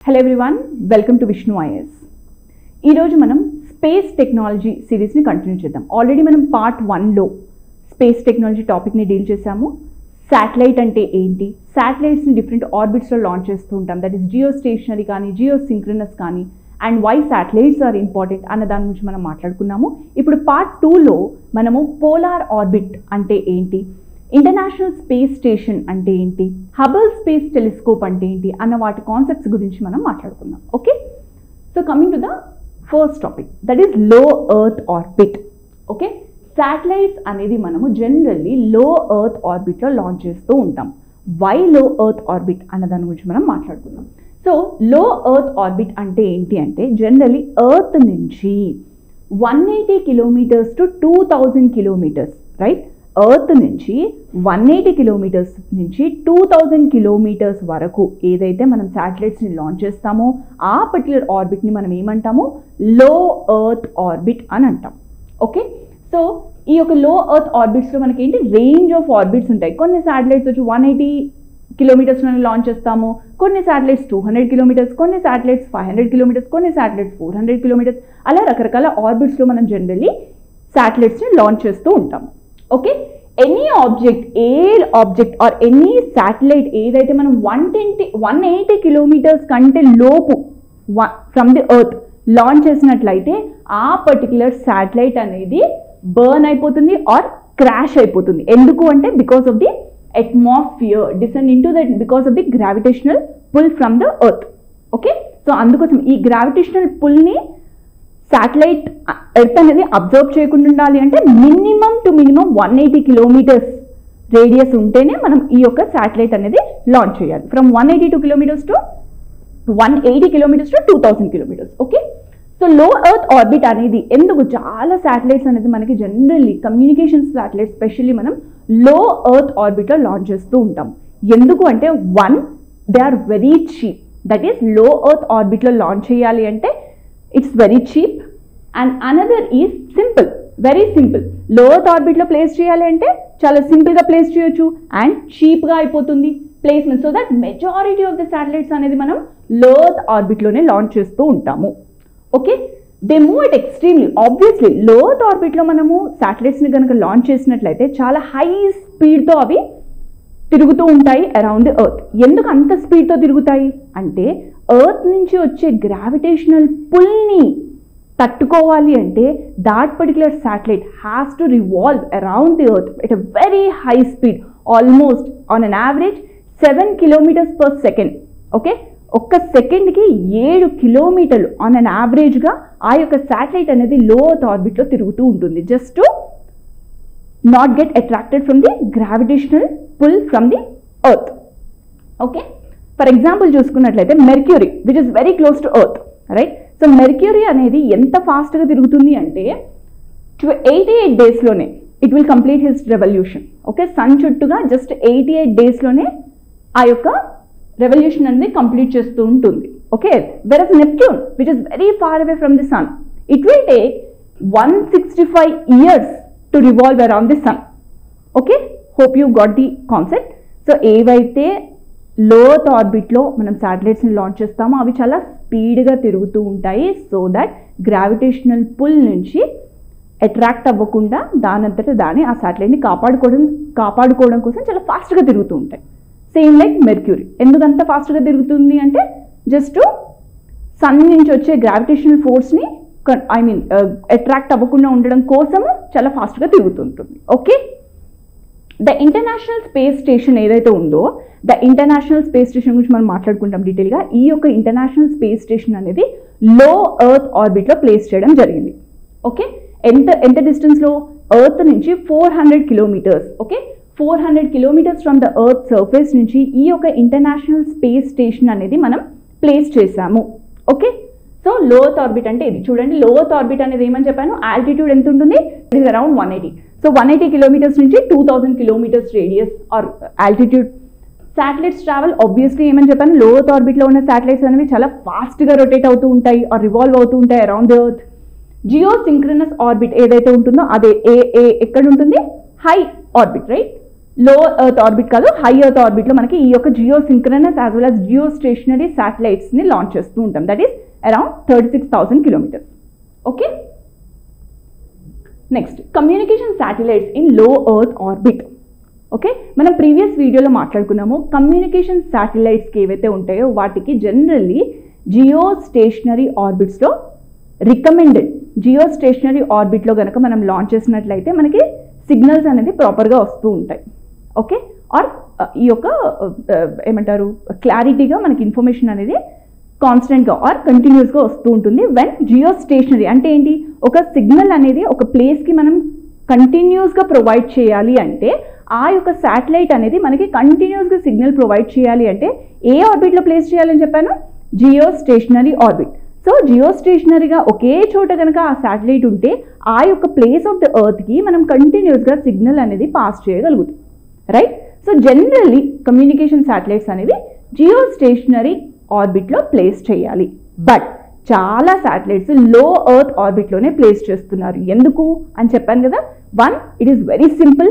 Hello everyone, welcome to Vishnu is. ఈరోజు మనం space technology సిరీస్ని continue చేద్దాం. ఆల్రెడీ మనం పార్ట్ 1లో స్పేస్ టెక్నాలజీ టాపిక్ని డీల్ చేసాము. శాటిలైట్ అంటే ఏంటి, శాటిలైట్స్ని డిఫరెంట్ ఆర్బిట్స్లో లాంచ్ చేస్తూ ఉంటాం, దట్ ఈస్ జియో స్టేషనరీ కానీ జియో సింక్రనస్ కానీ, and why satellites are important అన్న దాని గురించి మనం మాట్లాడుకున్నాము. ఇప్పుడు పార్ట్ 2లో మనము పోలార్ ఆర్బిట్ అంటే ఏంటి, ఇంటర్నేషనల్ స్పేస్ స్టేషన్ అంటే ఏంటి, హబుల్ స్పేస్ టెలిస్కోప్ అంటే ఏంటి అన్న వాటి కాన్సెప్ట్స్ గురించి మనం మాట్లాడుకుందాం. Okay, so coming to the first topic, that is low earth orbit. Okay, satellites అనేది మనము జనరల్లీ లో ఎర్త్ ఆర్బిట్లో లాంచ్ చేస్తూ ఉంటాం. వై లో ఎర్త్ ఆర్బిట్ అన్న దాని గురించి మనం మాట్లాడుకుందాం. సో లో ఎర్త్ ఆర్బిట్ అంటే ఏంటి అంటే, జనరల్లీ ఎర్త్ నుంచి 180 kilometres to 2000 kilometres, right? Earth నుంచి 180 కిలోమీటర్స్ నుంచి 2000 కిలోమీటర్స్ వరకు ఏదైతే మనం శాటిలైట్స్ని లాంచ్ చేస్తామో ఆ పర్టికులర్ ఆర్బిట్ని మనం ఏమంటాము, లో ఎర్త్ ఆర్బిట్ అని అంటాం. ఓకే, సో ఈ యొక్క లో ఎర్త్ ఆర్బిట్స్లో మనకి ఏంటి, రేంజ్ ఆఫ్ ఆర్బిట్స్ ఉంటాయి. కొన్ని శాటిలైట్స్ వచ్చి 180 కిలోమీటర్స్లో లాంచ్ చేస్తాము, కొన్ని శాటిలైట్స్ 200 కిలోమీటర్స్, కొన్ని శాటిలైట్స్ 500 కిలోమీటర్స్, కొన్ని శాటిలైట్స్ 400 కిలోమీటర్స్, అలా రకరకాల ఆర్బిట్స్లో మనం జనరల్లీ శాటిలైట్స్ని లాంచ్ చేస్తూ ఉంటాము. Okay, any object, A object or any satellite ఏదైతే మనం 180 కిలోమీటర్స్ కంటే లోపు ఫ్రమ్ ది ఎర్త్ లాంచ్ చేసినట్లయితే ఆ పర్టిక్యులర్ శాటిలైట్ అనేది బర్న్ అయిపోతుంది ఆర్ క్రాష్ అయిపోతుంది. ఎందుకు అంటే because of the atmosphere descend into that, because of the gravitational pull from the earth. Okay, so అందుకోసం ఈ గ్రావిటేషనల్ పుల్ని శాటిలైట్ ఎర్త్ అనేది అబ్జర్వ్ చేయకుండా ఉండాలి అంటే minimum to minimum 180 kilometres radius ఉంటేనే మనం ఈ యొక్క శాటిలైట్ అనేది లాంచ్ చేయాలి. From 182 kilometres to 180 kilometres to 2000 kilometres. Okay, so low earth orbit అనేది ఎందుకు, చాలా శాటిలైట్స్ అనేది మనకి జనరల్లీ కమ్యూనికేషన్ శాటిలైట్ స్పెషల్లీ మనం లో ఎర్త్ ఆర్బిట్లో లాంచ్ చేస్తూ ఉంటాం. ఎందుకు అంటే, one, they are very cheap. That is low earth ఆర్బిట్లో లాంచ్ చేయాలి అంటే it's very cheap, and another is simple, very simple. లో ఎర్త్ ఆర్బిట్లో ప్లేస్ చేయాలి అంటే చాలా సింపుల్గా ప్లేస్ చేయొచ్చు అండ్ చీప్గా అయిపోతుంది placement. So that majority of the satellites అనేది మనం లో ఎర్త్ ఆర్బిట్లోనే లాంచ్ చేస్తూ ఉంటాము. Okay, they move it extremely. Obviously లో ఎర్త్ ఆర్బిట్లో మనము శాటిలైట్స్ని కనుక లాంచ్ చేసినట్లయితే చాలా హై స్పీడ్తో అవి తిరుగుతూ ఉంటాయి అరౌండ్ ది ఎర్త్. ఎందుకు అంత స్పీడ్తో తిరుగుతాయి అంటే, ఎర్త్ నుంచి వచ్చే గ్రావిటేషనల్ పుల్ని తట్టుకోవాలి అంటే that particular satellite has to revolve around the earth at a very high speed, almost on an average 7 kilometres per second. Okay, ఒక్క సెకండ్కి 7 కిలోమీటర్లు ఆన్ అన్ యావరేజ్గా ఆ యొక్క శాటిలైట్ అనేది లో ఎర్త్ ఆర్బిట్లో తిరుగుతూ ఉంటుంది, just to not get attracted from the gravitational pull from the earth. Okay, for example చూసుకున్నట్లయితే Mercury, which is very close to earth, right? So Mercury అనేది ఎంత ఫాస్ట్గా తిరుగుతుంది అంటే 88 డేస్లోనే it will complete his revolution. Okay, sun చుట్టూగా just 88 డేస్లోనే ఆ యొక్క రెవల్యూషన్ అనేది కంప్లీట్ చేస్తూ ఉంటుంది. Okay, whereas Neptune, which is very far away from the sun, it will take 165 years to revolve around the sun. Okay, hope you got the concept. So ఏవైతే లో earth ఆర్బిట్లో మనం శాటిలైట్స్ని లాంచ్ చేస్తామో అవి చాలా స్పీడ్గా తిరుగుతూ ఉంటాయి, సో దట్ గ్రావిటేషనల్ పుల్ నుంచి అట్రాక్ట్ అవ్వకుండా దానంతట దాన్ని ఆ శాటిలైట్ని కాపాడుకోవడం కోసం చాలా ఫాస్ట్గా తిరుగుతూ ఉంటాయి. Same like mercury. ఎందుకంత ఫాస్ట్గా తిరుగుతుంది అంటే జస్ట్ సన్ నుంచి వచ్చే గ్రావిటేషనల్ ఫోర్స్ని అట్రాక్ట్ అవ్వకుండా ఉండడం కోసము చాలా ఫాస్ట్గా తిరుగుతుంటుంది. Okay, the international space station ఏదైతే ఉందో, ద ఇంటర్నేషనల్ స్పేస్ స్టేషన్ గురించి మనం మాట్లాడుకుంటాం డీటెయిల్గా. ఈ యొక్క ఇంటర్నేషనల్ స్పేస్ స్టేషన్ అనేది లో ఎర్త్ ఆర్బిట్లో ప్లేస్ చేయడం జరిగింది. ఓకే, ఎంత డిస్టెన్స్లో, ఎర్త్ నుంచి 400 kilometres. Okay, 400 kilometres from the earth surface నుంచి ఈ యొక్క ఇంటర్నేషనల్ స్పేస్ స్టేషన్ అనేది మనం ప్లేస్ చేశాము. Okay, so low earth orbit అంటే ఇది చూడండి. లో ఎర్త్ ఆర్బిట్ అనేది ఏమని చెప్పాను, ఆల్టిట్యూడ్ ఎంత ఉంటుంది, it is around 180. So 180 kilometres నుంచి 2000 kilometres radius or altitude. Satellites travel obviously ఏమని చెప్పాను, లో ఎర్త్ ఆర్బిట్లో ఉన్న శాటిలైట్స్ అనేవి చాలా ఫాస్ట్గా రొటేట్ అవుతూ ఉంటాయి ఆర్ రివాల్వ్ అవుతూ ఉంటాయి around the earth. Geosynchronous orbit ఏదైతే ఉంటుందో అదే ఎక్కడ ఉంటుంది, high orbit, right? Low earth orbit కాదు, హై ఎర్త్ ఆర్బిట్లో మనకి ఈ యొక్క geosynchronous as well as geostationary శాటిలైట్స్ని లాంచ్ చేస్తూ ఉంటాం. That is around 36,000 kilometres. Okay, next communication satellites in low earth orbit. Okay, మనం ప్రీవియస్ వీడియోలో మాట్లాడుకున్నాము కమ్యూనికేషన్ శాటిలైట్స్కి ఏవైతే ఉంటాయో వాటికి జనరల్లీ జియో స్టేషనరీ ఆర్బిట్స్లో రికమెండెడ్, జియో స్టేషనరీ ఆర్బిట్లో కనుక మనం లాంచ్ చేసినట్లయితే మనకి సిగ్నల్స్ అనేది ప్రాపర్గా వస్తూ ఉంటాయి. ఓకే, ఆర్ ఈ యొక్క ఏమంటారు క్లారిటీగా మనకి ఇన్ఫర్మేషన్ అనేది కాన్స్టెంట్గా ఆర్ కంటిన్యూస్గా వస్తూ ఉంటుంది. వెన్ జియో స్టేషనరీ అంటే ఏంటి, ఒక సిగ్నల్ అనేది ఒక ప్లేస్కి మనం కంటిన్యూస్గా ప్రొవైడ్ చేయాలి అంటే ఆ యొక్క శాటిలైట్ అనేది మనకి కంటిన్యూస్గా సిగ్నల్ ప్రొవైడ్ చేయాలి అంటే ఏ ఆర్బిట్లో ప్లేస్ చేయాలని చెప్పాను, జియో స్టేషనరీ ఆర్బిట్. సో జియో స్టేషనరీగా ఒకే చోట కనుక ఆ శాటిలైట్ ఉంటే ఆ యొక్క ప్లేస్ ఆఫ్ ద ఎర్త్కి మనం కంటిన్యూస్గా సిగ్నల్ అనేది పాస్ చేయగలుగుతాం. Right, so generally communication satellites అనేవి జియో స్టేషనరీ ఆర్బిట్లో ప్లేస్ చేయాలి. బట్ చాలా శాటిలైట్స్ లో ఎర్త్ ఆర్బిట్లోనే ప్లేస్ చేస్తున్నారు. ఎందుకు అని చెప్పాను కదా, one, it is very simple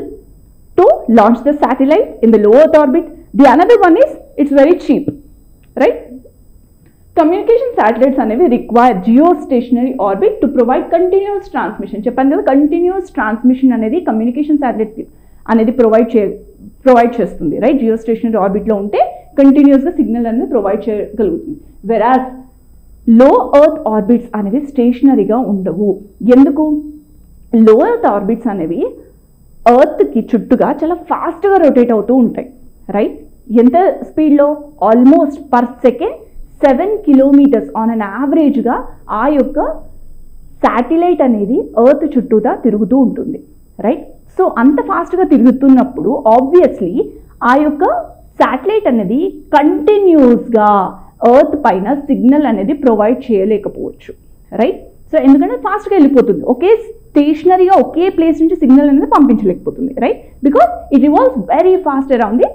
to launch the satellite in the low earth orbit. The another one is it's very cheap. Right, communication satellites అనేవి require geostationary orbit to provide continuous transmission. చెప్పాను కదా, continuous transmission అనేది communication satellite అనేది provide చేస్తుంది. Right, Jio stationery ఆర్బిట్లో ఉంటే కంటిన్యూస్గా signal అనేది provide చేయగలుగుతుంది. వెరాజ్ లో ఎర్త్ ఆర్బిట్స్ అనేవి స్టేషనరీగా ఉండవు. ఎందుకు, లో ఎర్త్ ఆర్బిట్స్ అనేవి ఎర్త్కి చుట్టుగా చాలా ఫాస్ట్గా రొటేట్ అవుతూ ఉంటాయి. రైట్, ఎంత స్పీడ్లో, almost per second 7 kilometres on an యావరేజ్గా ఆ యొక్క శాటిలైట్ అనేది ఎర్త్ చుట్టూతా తిరుగుతూ ఉంటుంది. రైట్, సో అంత ఫాస్ట్గా తిరుగుతున్నప్పుడు ఆబ్వియస్లీ ఆ యొక్క శాటిలైట్ అనేది కంటిన్యూస్గా ఎర్త్ పైన సిగ్నల్ అనేది ప్రొవైడ్ చేయలేకపోవచ్చు. రైట్, సో ఎందుకంటే ఫాస్ట్గా వెళ్ళిపోతుంది, ఒకే స్టేషనరీగా ఒకే ప్లేస్ నుంచి సిగ్నల్ అనేది పంపించలేకపోతుంది. Right, because it revolves very fast around the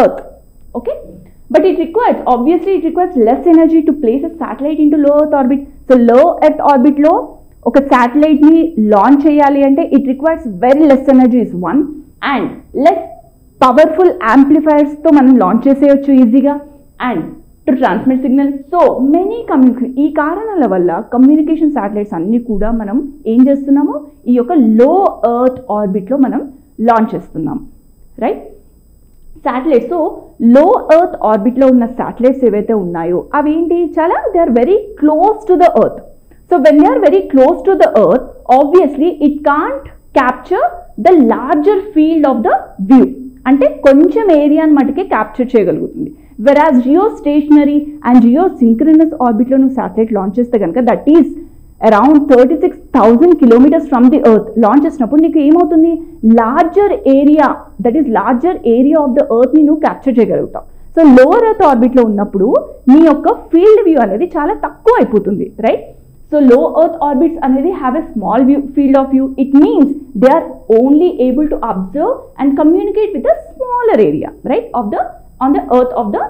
earth. Okay, but it requires less energy to place a satellite into low earth orbit. So low earth orbit లో ఒక satellite ని launch చేయాలి అంటే it requires very less energy is one, and less powerful amplifiers తో మనం launch చేసేయచ్చు ఈజీగా, and to transmit signal. So many ఈ కారణాల వల్ల కమ్యూనికేషన్ శాటిలైట్స్ అన్ని కూడా మనం ఏం చేస్తున్నాము, ఈ యొక్క లో ఎర్త్ ఆర్బిట్ లో మనం లాంచ్ చేస్తున్నాం. Right, satellites. So low earth ఆర్బిట్లో ఉన్న శాటిలైట్స్ ఏవైతే ఉన్నాయో అవి ఏంటి, చాలా they are very close to the earth. So when they are very close to the earth obviously it can't capture the larger field of the view, అంటే కొంచెం ఏరియాని మటుకే క్యాప్చర్ చేయగలుగుతుంది. Whereas geostationary and geosynchronous ఆర్బిట్లో నువ్వు satellite launch చేస్తే కనుక that is around 36,000 kilometres from the earth launch చేసినప్పుడు నీకు ఏమవుతుంది, larger area, that is larger area of the earth ని నువ్వు క్యాప్చర్ చేయగలుగుతావు. సో లోవర్ ఎర్త్ ఆర్బిట్లో ఉన్నప్పుడు నీ యొక్క ఫీల్డ్ వ్యూ అనేది చాలా తక్కువ అయిపోతుంది. Right, so low earth orbits అనేది have a small view field of view. It means they are only able to observe and communicate with a smaller area, right, on the earth of the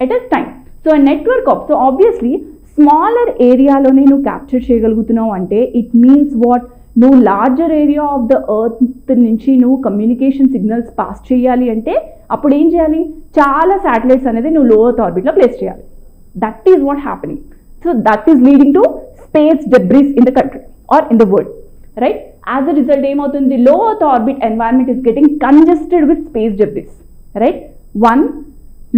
at a time. So a network of, so obviously smaller ఏరియాలోనే నువ్వు capture చేయగలుగుతున్నావు అంటే it means what, నువ్వు larger area of the earth నుంచి నువ్వు communication signals pass చేయాలి అంటే అప్పుడు ఏం చేయాలి, చాలా శాటిలైట్స్ అనేది నువ్వు లో ఎర్త్ ఆర్బిట్లో ప్లేస్ చేయాలి. That is what happening. So that is leading to space debris in the country or in the world. Right, as a result ఏమవుతుంది, low earth orbit environment is getting congested with space debris. Right, one,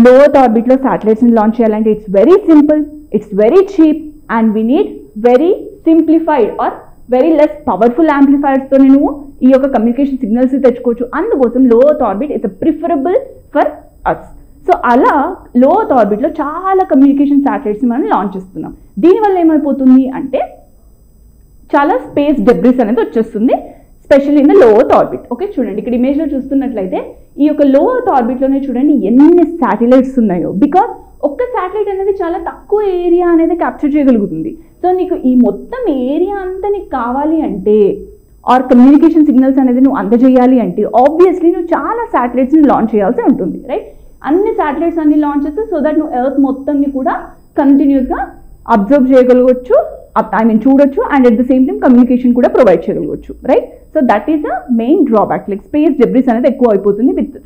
low earth ఆర్బిట్లో శాటిలైట్స్ని launch చేయాలంటే it's very simple, it's very cheap, and we need very simplified or very less powerful amplifiers తో నువ్వు ఈ యొక్క communication signals తెచ్చుకోవచ్చు. అందుకోసం low earth orbit is preferable for us. So అలా లో ఎర్త్ ఆర్బిట్లో చాలా కమ్యూనికేషన్ శాటిలైట్స్ మనం లాంచ్ చేస్తున్నాం. దీనివల్ల ఏమైపోతుంది అంటే చాలా స్పేస్ డెబ్రిస్ అనేది వచ్చేస్తుంది, specially in the low earth orbit. Okay, చూడండి ఇక్కడ ఇమేజ్లో చూస్తున్నట్లయితే ఈ యొక్క లో ఎర్త్ ఆర్బిట్లోనే చూడండి ఎన్ని శాటిలైట్స్ ఉన్నాయో. బికాస్ ఒక్క శాటిలైట్ అనేది చాలా తక్కువ ఏరియా అనేది క్యాప్చర్ చేయగలుగుతుంది. సో నీకు ఈ మొత్తం ఏరియా అంతా నీకు కావాలి అంటే ఆర్ కమ్యూనికేషన్ సిగ్నల్స్ అనేది నువ్వు అందజేయాలి అంటే ఆబ్వియస్లీ నువ్వు చాలా శాటిలైట్స్ని లాంచ్ చేయాల్సి ఉంటుంది. రైట్, అన్ని శాటిలైట్స్ అన్ని లాంచ్ చేస్తే సో దట్ నువ్వు ఎర్త్ మొత్తంని కూడా కంటిన్యూస్గా అబ్జర్వ్ చేయగలగవచ్చు, చూడొచ్చు, and at the same time communication కూడా ప్రొవైడ్ చేయగలగవచ్చు, right? So that is a main drawback. Like space debris అనేది ఎక్కువ అయిపోతుంది with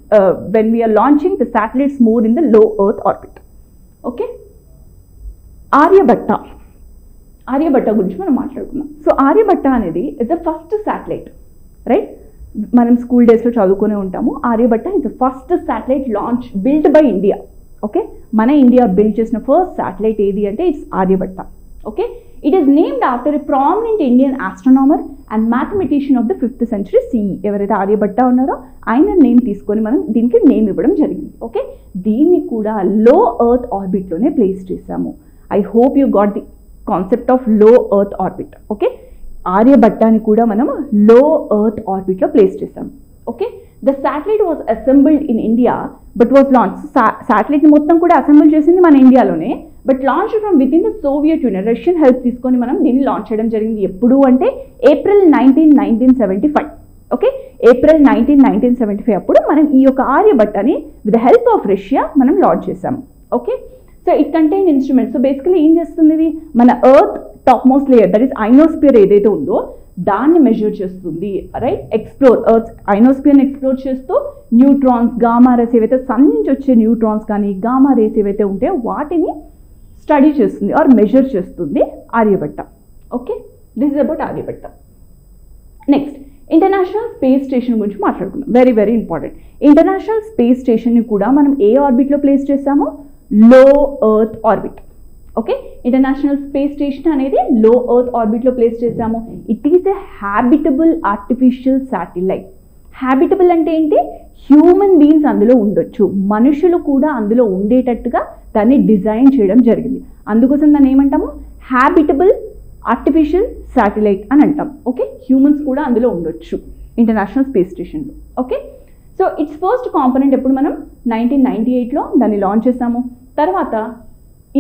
when we are launching the satellites more in the low earth orbit. Okay, Aryabhatta గురించి మనం మాట్లాడుకుందాం. సో ఆర్యభట్ట అనేది is the first satellite, right? మనం స్కూల్ డేస్లో చదువుకునే ఉంటాము. Aryabhatta is the first satellite launch built by India. Okay, మన ఇండియా బిల్డ్ చేసిన ఫస్ట్ శాటిలైట్ ఏది అంటే it's Aryabhata. Okay, it is named after a prominent Indian astronomer and mathematician of the 5th century CE. ఎవరైతే ఆర్యభట్ట ఉన్నారో ఆయన నేమ్ తీసుకొని మనం దీనికి నేమ్ ఇవ్వడం జరిగింది. ఓకే, దీన్ని కూడా లో ఎర్త్ ఆర్బిట్లోనే ప్లేస్ చేశాము. I hope you got the concept of లో ఎర్త్ ఆర్బిట్. ఓకే, ఆర్యభట్టాని కూడా మనం లో ఎర్త్ ఆర్బిట్లో ప్లేస్ చేసాం. Okay, the satellite was assembled in India but was launch. Satellite మొత్తం కూడా అసెంబుల్ చేసింది మన ఇండియాలోనే, but launch from with in the Soviet union. Russian help తీసుకొని మనం దీన్ని లాంచ్ చేయడం జరిగింది. ఎప్పుడు అంటే ఏప్రిల్ 19, 1975. ఓకే, ఏప్రిల్ 19, 1975 అప్పుడు మనం ఈ యొక్క ఆర్యభట్టాని with the help of Russia మనం లాంచ్ చేసాము. Okay, so it contain instruments. So basically ఏం చేస్తుంది ఇది, మన earth top most layer that is ionosphere ఏదైతే ఉందో దాన్ని మెజర్ చేస్తుంది, రైట్? ఎక్స్ప్లోర్ ఎర్త్ ఐనోస్పియర్ని ఎక్స్ప్లోర్ చేస్తూ న్యూట్రాన్స్, గామా రేస్ ఏవైతే సన్ నుంచి వచ్చే న్యూట్రాన్స్ కానీ గామా రేస్ ఏవైతే ఉంటాయో వాటిని స్టడీ చేస్తుంది ఆర్ మెజర్ చేస్తుంది Aryabhatta. Okay, this is about Aryabhatta. Next international space station గురించి మాట్లాడుకుందాం. Very very important. International space స్టేషన్ని కూడా మనం ఏ ఆర్బిట్లో ప్లేస్ చేసాము? Low earth orbit. Okay, international space station అనేది లో ఎర్త్ ఆర్బిట్లో ప్లేస్ చేసాము. It is a habitable artificial satellite. Habitable అంటే ఏంటి? హ్యూమన్ బీయింగ్స్ అందులో ఉండొచ్చు, మనుషులు కూడా అందులో ఉండేటట్టుగా దాన్ని డిజైన్ చేయడం జరిగింది. అందుకోసం దాన్ని ఏమంటాము? హ్యాబిటబుల్ ఆర్టిఫిషియల్ శాటిలైట్ అని అంటాం. ఓకే, హ్యూమన్స్ కూడా అందులో ఉండొచ్చు ఇంటర్నేషనల్ స్పేస్ స్టేషన్లో. Okay, so it's first component ఎప్పుడు మనం 1998లో దాన్ని లాంచ్ చేసాము. తర్వాత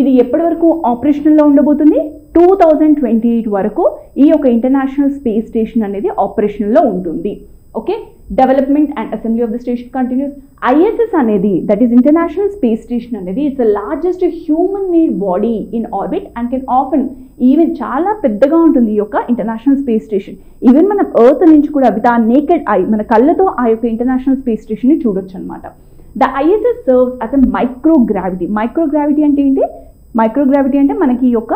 ఇది ఎప్పటి వరకు ఆపరేషనల్లో ఉండబోతుంది? 2028 వరకు ఈ యొక్క ఇంటర్నేషనల్ స్పేస్ స్టేషన్ అనేది ఆపరేషనల్లో ఉంటుంది. Okay, development and assembly of the station continuous. ISS అనేది that is international space station అనేది it's the largest human made body in orbit and can often even చాలా పెద్దగా ఉంటుంది ఈ యొక్క ఇంటర్నేషనల్ స్పేస్ స్టేషన్. ఈవెన్ మనం ఎర్త్ నుంచి కూడా విత్ ఆ నేకెడ్ ఐ మన కళ్ళతో ఆ యొక్క ఇంటర్నేషనల్ స్పేస్ స్టేషన్ని చూడొచ్చు అనమాట. The ISS serves as a microgravity. Microgravity అంటే ఏంటి? మైక్రోగ్రావిటీ అంటే మనకి ఈ యొక్క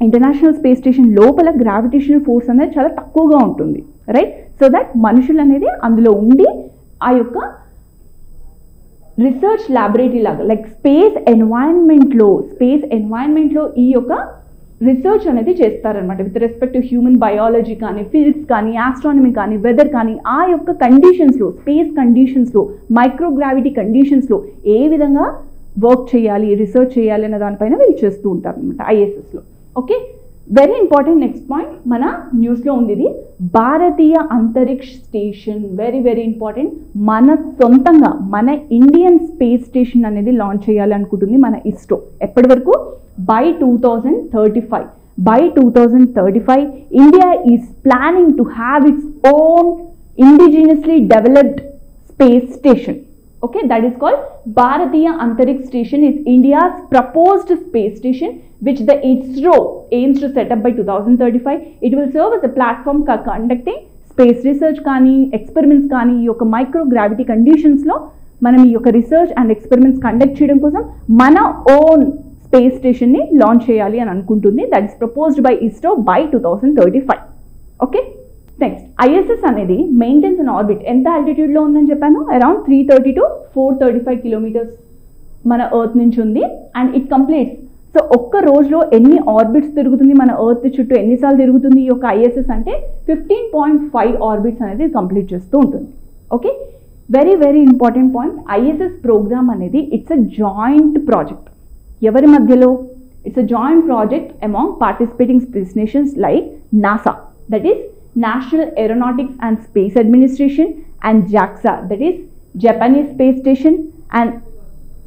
ఇంటర్నేషనల్ స్పేస్ స్టేషన్ లోపల గ్రావిటేషనల్ ఫోర్స్ అనేది చాలా తక్కువగా ఉంటుంది, రైట్? సో దట్ మనుషులు అనేది అందులో ఉండి ఆ యొక్క రీసెర్చ్ ల్యాబొరేటరీ లాగా లైక్ స్పేస్ ఎన్వైరన్మెంట్లో ఈ యొక్క రీసెర్చ్ అనేది చేస్తారనమాట with respect to human biology కానీ, ఫిజిక్స్ కానీ, ఆస్ట్రానమీ కానీ, వెదర్ కానీ, ఆ యొక్క కండిషన్స్లో, స్పేస్ కండిషన్స్లో, మైక్రోగ్రావిటీ కండిషన్స్లో ఏ విధంగా వర్క్ చేయాలి, రీసెర్చ్ చేయాలి అనే దానిపైన వీళ్ళు చేస్తూ ఉంటారు అనమాట ISSలో. Okay, very important. Next point మన న్యూస్లో ఉంది, ఇది భారతీయ అంతరిక్ష స్టేషన్. Very very important. మన సొంతంగా మన ఇండియన్ స్పేస్ స్టేషన్ అనేది లాంచ్ చేయాలి అనుకుంటుంది మన ఇస్రో. ఎప్పటి వరకు? By 2035. By 2035, India is planning to have its own indigenously developed space station. Okay, that is called Bharatiya Antariksh Station. Is India's proposed space station which the ISRO aims to set up by 2035. It will serve as a platform for conducting space research కానీ, experiments కానీ, ఈ యొక్క microgravity కండిషన్స్లో మనం ఈ యొక్క research and experiments conduct చేయడం కోసం మన ఓన్ స్పేస్ స్టేషన్ని లాంచ్ చేయాలి అని అనుకుంటుంది. That is proposed by ISRO by 2035. Okay, next ISS అనేది మెయింటైన్స్ ఇన్ ఆర్బిట్. ఎంత ఆల్టిట్యూడ్లో ఉందని చెప్పాను? అరౌండ్ 330 to 435 కిలోమీటర్స్ మన ఎర్త్ నుంచి ఉంది. And it completes. సో ఒక్క రోజులో ఎన్ని ఆర్బిట్స్ తిరుగుతుంది, మన ఎర్త్ చుట్టూ ఎన్నిసార్లు తిరుగుతుంది ఈ యొక్క ISS అంటే 15.5 ఆర్బిట్స్ అనేది కంప్లీట్ చేస్తూ ఉంటుంది. Okay, very very important point. ISS programme అనేది ఇట్స్ అ జాయింట్ ప్రాజెక్ట్. ఎవరి మధ్యలో? It's a joint project among participating space nations like NASA, that is National Aeronautics and Space Administration, and JAXA, that is Japanese Space Station, and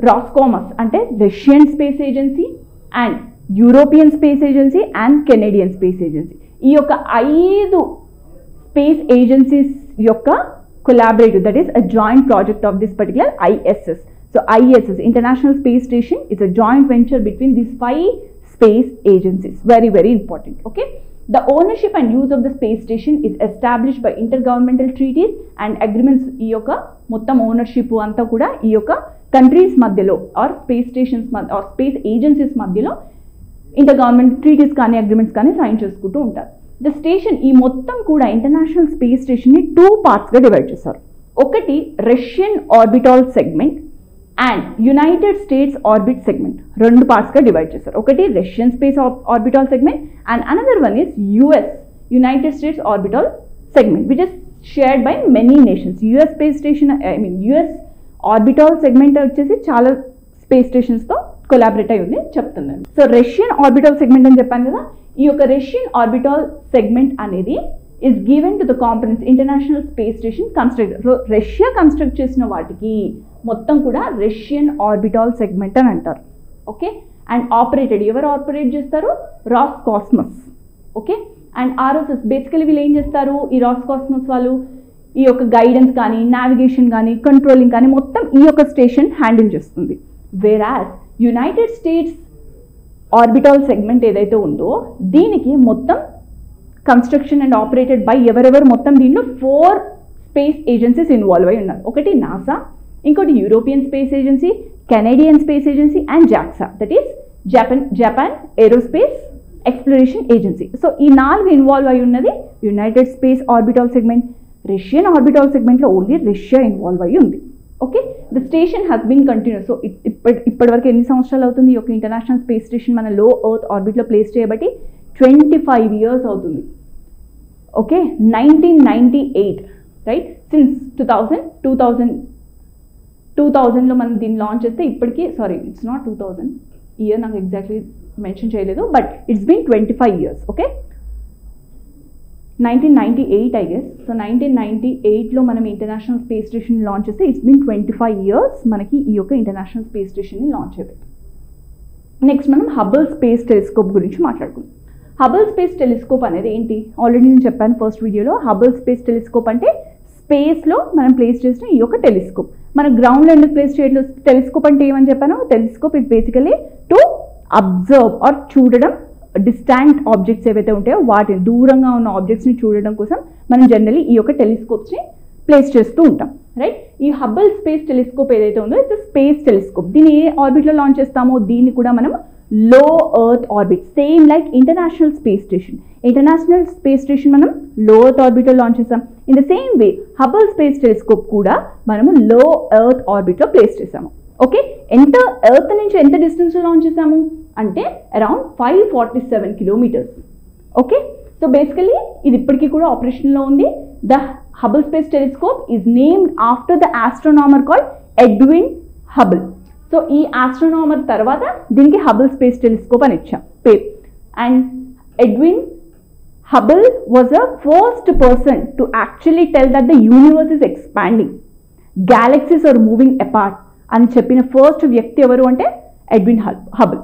Roscosmos అంటే Russian Space Agency, and European Space Agency, and Canadian Space Agency. ఈ యొక్క 5 space agencies యొక్క collaborative, that is a joint project of this particular ISS. So ISS, International Space Station, is a joint venture between these 5 space agencies. Very, very important. Okay. The ownership and use of the space station is established by intergovernmental treaties and agreements. ఈ యొక్క మొత్తం ownership అంతా కూడా ఈ యొక్క countries మధ్యలో or space stations or space agencies మధ్యలో intergovernmental treaties కానీ అగ్రిమెంట్స్ కానీ సైన్ చేసుకుంటూ ఉంటారు. ద స్టేషన్ ఈ మొత్తం కూడా ఇంటర్నేషనల్ స్పేస్ స్టేషన్ని 2 పార్ట్స్గా డివైడ్ చేశారు. ఒకటి Russian orbital segment and United States orbit segment, 2 పార్ట్స్గా డివైడ్ చేశారు. ఒకటి Russian space orbital segment and another one is United States orbital segment which is shared by many nations. US space station US orbital segment వచ్చేసి చాలా space స్టేషన్స్తో collaborate అయి ఉంది చెప్తున్నాను. So Russian orbital segment అని చెప్పాను కదా, ఈ యొక్క రష్యన్ ఆర్బిటాల్ సెగ్మెంట్ అనేది is given to the components international space station construct. Russia construct చేసిన వాటికి మొత్తం కూడా రష్యన్ ఆర్బిటాల్ సెగ్మెంట్ అని అంటారు. ఓకే. అండ్ ఆపరేటెడ్, ఎవరు ఆపరేట్ చేస్తారు? రాస్కాస్మస్. ఓకే. అండ్ ఆర్ఓఎస్ బేసికలీ వీళ్ళు ఏం చేస్తారు? ఈ రాస్కాస్మస్ వాళ్ళు ఈ యొక్క గైడెన్స్ కానీ నావిగేషన్ కానీ కంట్రోలింగ్ కానీ మొత్తం ఈ యొక్క స్టేషన్ హ్యాండిల్ చేస్తుంది. వేరాస్ యునైటెడ్ స్టేట్స్ ఆర్బిటాల్ సెగ్మెంట్ ఏదైతే ఉందో దీనికి మొత్తం కన్స్ట్రక్షన్ అండ్ ఆపరేటెడ్ బై ఎవరెవరు మొత్తం దీనిలో 4 స్పేస్ ఏజెన్సీస్ ఇన్వాల్వ్ అయి ఉన్నారు. ఒకటి నాసా, ఇంకోటి European Space Agency, Canadian Space Agency and JAXA, that is Japan Aerospace Exploration Agency. So ఈ 4 ఇన్వాల్వ్ అయి ఉన్నది united space orbital segment. Russian orbital సెగ్మెంట్లో ఓన్లీ రష్యా ఇన్వాల్వ్ అయి ఉంది. Okay. The station has been continuous. So ఇప్పటివరకు ఎన్ని సంవత్సరాలు అవుతుంది ఈ యొక్క ఇంటర్నేషనల్ స్పేస్ స్టేషన్ మన లో ఎర్త్ ఆర్బిట్లో ప్లేస్ చేయబట్టి? 25 years అవుతుంది. ఓకే. 1998 రైట్. సిన్స్ 2000లో మనం దీన్ని లాంచ్ చేస్తే ఇప్పటికీ ఇట్స్ నాట్ 2000 ఇయర్, నాకు ఎగ్జాక్ట్లీ మెన్షన్ చేయలేదు, but it's been 25 years. Okay. 1998 I guess. So 1998లో మనం ఇంటర్నేషనల్ స్పేస్ స్టేషన్ లాంచ్ చేస్తే ఇట్స్ బీన్ 25 years మనకి ఈ యొక్క ఇంటర్నేషనల్ స్పేస్ స్టేషన్ని లాంచ్ చేయలేదు. నెక్స్ట్ మనం హబుల్ స్పేస్ టెలిస్కోప్ గురించి మాట్లాడుకుందాం. హబుల్ స్పేస్ టెలిస్కోప్ అనేది ఏంటి? ఆల్రెడీ నేను చెప్పాను ఫస్ట్ వీడియోలో. హబుల్ స్పేస్ టెలిస్కోప్ అంటే స్పేస్లో మనం ప్లేస్ చేసిన ఈ యొక్క టెలిస్కోప్. మన గ్రౌండ్లో ఎందుకు ప్లేస్ చేయట్లేదు? టెలిస్కోప్ అంటే ఏమని చెప్పాను? Telescope is basically to observe or చూడడం డిస్టాంట్ ఆబ్జెక్ట్స్ ఏవైతే ఉంటాయో వాటిని, దూరంగా ఉన్న ఆబ్జెక్ట్స్ని చూడడం కోసం మనం జనరలీ ఈ యొక్క టెలిస్కోప్స్ని ప్లేస్ చేస్తూ ఉంటాం. రైట్. ఈ హబుల్ స్పేస్ టెలిస్కోప్ ఏదైతే ఉందో ఇట్స్ స్పేస్ టెలిస్కోప్. దీన్ని ఏ ఆర్బిట్లో లాంచ్ చేస్తామో దీన్ని కూడా మనం లో earth orbit, same like international space station. International space station మనం లో ఎర్త్ ఆర్బిట్లో లాంచ్ చేస్తాం. In the same way Hubble space telescope కూడా మనము లో ఎర్త్ ఆర్బిట్లో ప్లేస్ చేసాము. ఓకే. ఎర్త్ నుంచి ఎంత డిస్టెన్స్లో లాంచ్ చేసాము అంటే around 547 kilometers. Okay. So basically ఇది ఇప్పటికీ కూడా ఆపరేషన్లో ఉంది. The Hubble space telescope is named after the astronomer called Edwin Hubble. So ఈ ఆస్ట్రోనామర్ తర్వాత దీనికి హబుల్ స్పేస్ టెలిస్కోప్ అని ఇచ్చాం పేరు. And Edwin Hubble was the first person to actually tell that the universe is expanding, galaxies are moving apart అని చెప్పిన first వ్యక్తి ఎవరు అంటే Edwin Hubble.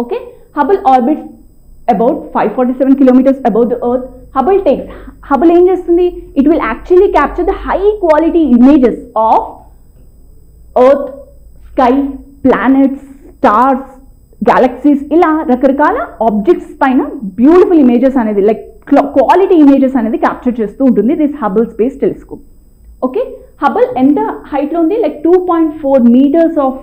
Okay. Hubble orbits about 547 kilometers above the earth. Hubble ఏం చేస్తుంది? It will actually capture the high quality images of earth, sky, planets, stars, galaxies, ఇలా రకరకాల objects పైన బ్యూటిఫుల్ ఇమేజెస్ అనేది లైక్ క్వాలిటీ ఇమేజెస్ అనేది capture చేస్తూ ఉంటుంది this Hubble space telescope. Okay. Hubble ఎంత హైట్లో ఉంది? లైక్ 2.4 meters ఆఫ్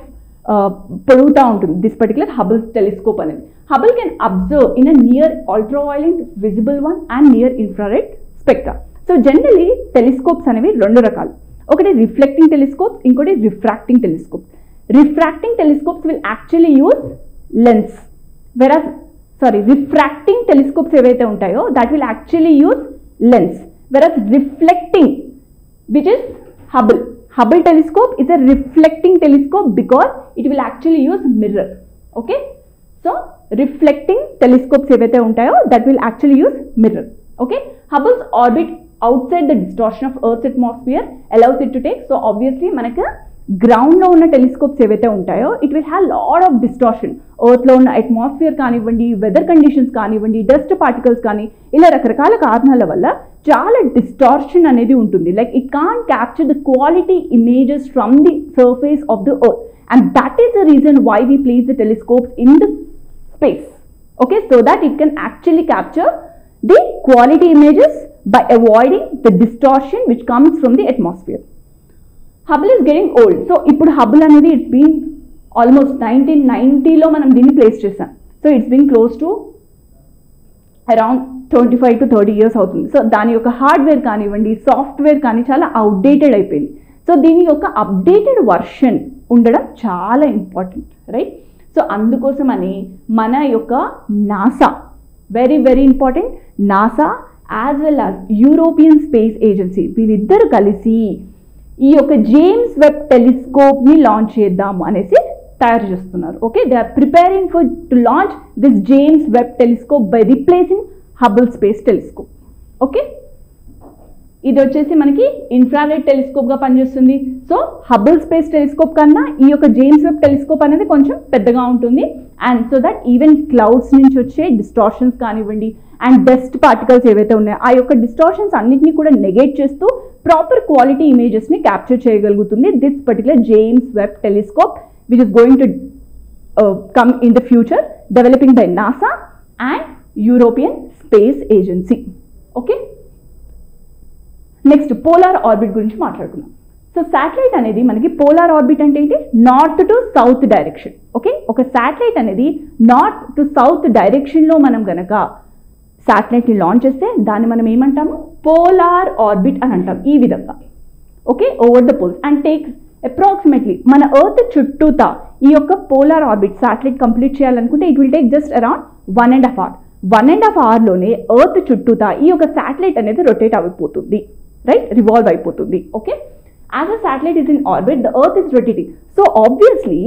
పొడుగుతూ ఉంటుంది దిస్ పర్టికులర్ హబుల్ టెలిస్కోప్ అనేది. Hubble can observe in a near ultraviolet, visible one and near infrared spectra. So generally telescopes అనేవి 2 రకాలు. ఒకటి రిఫ్లెక్టింగ్ టెలిస్కోప్స్, ఇంకోటి refracting telescopes. Refracting telescopes will actually use lens, whereas refracting telescopes ఏవైతే ఉంటాయో that will actually use lens, whereas reflecting which is Hubble telescope is a reflecting telescope because it will actually use mirror. Okay. So reflecting telescopes ఏవైతే ఉంటాయో that will actually use mirror. Okay. Hubble's orbit outside the distortion of Earth's atmosphere allows it to take. So obviously మనకు ground లో ఉన్న telescopes ఏవైతే ఉంటాయో it will have lot of distortion. Earth లో ఉన్న atmosphere కానివ్వండి, వెదర్ కండిషన్స్ కానివ్వండి, dust particles కానీ, ఇలా రకరకాల కారణాల వల్ల చాలా డిస్టార్షన్ అనేది ఉంటుంది. Like it can't capture the quality images from the surface of the earth, and that is the reason why we place the telescopes in the space. Okay, so that it can actually capture the quality images by avoiding the distortion which comes from the atmosphere. Hubble is getting old. So ఇప్పుడు Hubble అనేది it's been almost 1990లో మనం దీన్ని place చేసాం. So it's been close to around 25 to 30 years అవుతుంది. సో దాని యొక్క hardware కానివ్వండి, సాఫ్ట్వేర్ కానీ చాలా అవుట్డేటెడ్ అయిపోయింది. సో దీని యొక్క అప్డేటెడ్ వర్షన్ ఉండడం చాలా ఇంపార్టెంట్, రైట్? సో అందుకోసమని మన యొక్క NASA, very very important, NASA as well as European Space agency వీరిద్దరు కలిసి ఈ యొక్క జేమ్స్ వెబ్ టెలిస్కోప్ని లాంచ్ చేద్దాము అనేసి తయారు చేస్తున్నారు. Okay, they are preparing for to launch this James Webb telescope by replacing Hubble space telescope. Okay, ఇది వచ్చేసి మనకి ఇన్ఫ్రారెడ్ టెలిస్కోప్గా పనిచేస్తుంది. సో హబుల్ స్పేస్ టెలిస్కోప్ కన్నా ఈ యొక్క జేమ్స్ వెబ్ టెలిస్కోప్ అనేది కొంచెం పెద్దగా ఉంటుంది. And so that even clouds నుంచి వచ్చే డిస్టార్షన్స్ కానివ్వండి అండ్ డస్ట్ పార్టికల్స్ ఏవైతే ఉన్నాయో ఆ యొక్క డిస్టార్షన్స్ అన్నింటినీ కూడా నెగేట్ చేస్తూ ప్రాపర్ క్వాలిటీ ఇమేజెస్ని క్యాప్చర్ చేయగలుగుతుంది this particular James Webb telescope which is going to come in the future, developing by NASA and European Space Agency. Okay, next polar orbit గురించి మాట్లాడుకుందాం. సో శాటిలైట్ అనేది మనకి polar orbit అంటే ఏంటి? North to south direction. Okay, ఒక satellite అనేది north to south డైరెక్షన్లో మనం గనక శాటిలైట్ని లాంచ్ చేస్తే దాన్ని మనం ఏమంటాము? పోలార్ ఆర్బిట్ అని అంటాం. ఈ విధంగా okay, over the poles and takes approximately మన ఎర్త్ చుట్టూతా ఈ యొక్క పోలార్ ఆర్బిట్ శాటిలైట్ కంప్లీట్ చేయాలనుకుంటే it will take just around 1.5 hours. 1.5 hourలోనే ఎర్త్ చుట్టూతా ఈ యొక్క శాటిలైట్ అనేది రొటేట్ అయిపోతుంది, రైట్? రివాల్వ్ అయిపోతుంది. Okay, as a satellite is in orbit the earth is rotating. So obviously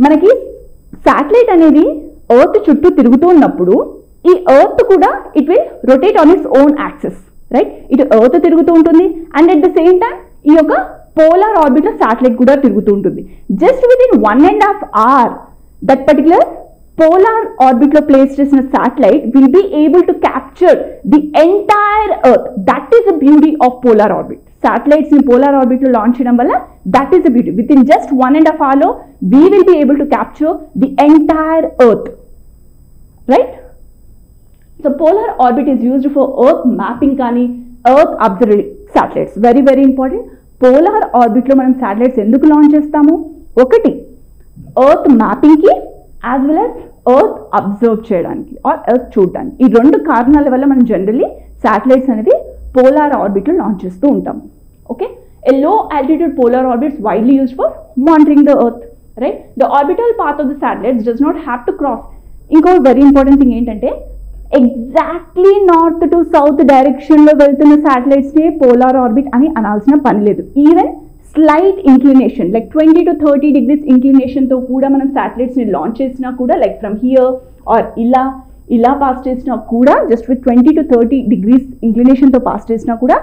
మనకి శాటిలైట్ అనేది ఎర్త్ చుట్టూ తిరుగుతూ ఉన్నప్పుడు ఈ ఎర్త్ కూడా it will rotate on its own access, right? ఇటు ఎర్త్ తిరుగుతూ ఉంటుంది and at the same time ఈ యొక్క పోలార్ ఆర్బిట్లో శాటిలైట్ కూడా తిరుగుతూ ఉంటుంది. Just within 1.5 hours that particular polar ఆర్బిట్లో ప్లేస్ చేసిన satellite will be able to capture the entire earth. That is the beauty of polar orbit. Satellites ని polar ఆర్బిట్లో లాంచ్ చేయడం వల్ల that is the beauty. Within just 1.5 hours we will be able to capture the entire earth, right? So polar orbit is used for earth mapping కానీ earth observing satellites. Very very important. Polar ఆర్బిట్లో మనం satellites ఎందుకు launch చేస్తాము? ఒకటి earth మ్యాపింగ్కి as well as earth observe చేయడానికి or earth చూడడానికి. ఈ రెండు కారణాల వల్ల మనం జనరల్లీ శాటిలైట్స్ అనేది పోలార్ ఆర్బిట్లో లాంచ్ చేస్తూ ఉంటాము. Okay, a low altitude polar orbits widely used for monitoring the earth, right? The orbital path of the satellites does not have to cross. ఇంకో వెరీ ఇంపార్టెంట్ థింగ్ ఏంటంటే exactly north to south డైరెక్షన్లో వెళ్తున్న శాటిలైట్స్ని polar orbit అని అనాల్సిన పని లేదు. Even slight inclination like 20 to 30 degrees ఇంక్లినేషన్తో కూడా మనం శాటిలైట్స్ని లాంచ్ చేసినా కూడా లైక్ ఫ్రమ్ హియర్ ఆర్ ఇలా పాస్ చేసినా కూడా జస్ట్ విత్ 20 to 30 degrees ఇంక్లినేషన్తో పాస్ చేసినా కూడా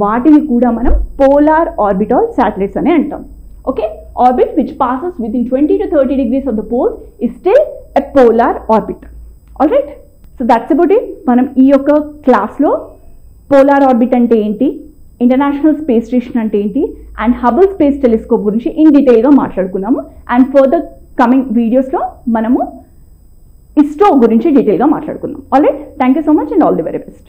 వాటిని కూడా మనం పోలార్ ఆర్బిటాల్ శాటిలైట్స్ అనే అంటాం. Okay, orbit which passes with in 20 to 30 degrees of the poles is still a polar orbit. All right, so that's about it. మనం ఈ యొక్క క్లాస్లో పోలార్ ఆర్బిట్ అంటే ఏంటి, ఇంటర్నేషనల్ స్పేస్ స్టేషన్ అంటే ఏంటి అండ్ హబుల్ స్పేస్ టెలిస్కోప్ గురించి in డీటెయిల్గా మాట్లాడుకున్నాము. అండ్ ఫర్దర్ కమింగ్ వీడియోస్లో మనము ఇస్రో గురించి డీటెయిల్గా మాట్లాడుకుందాం. All right, thank you so much and all the very best.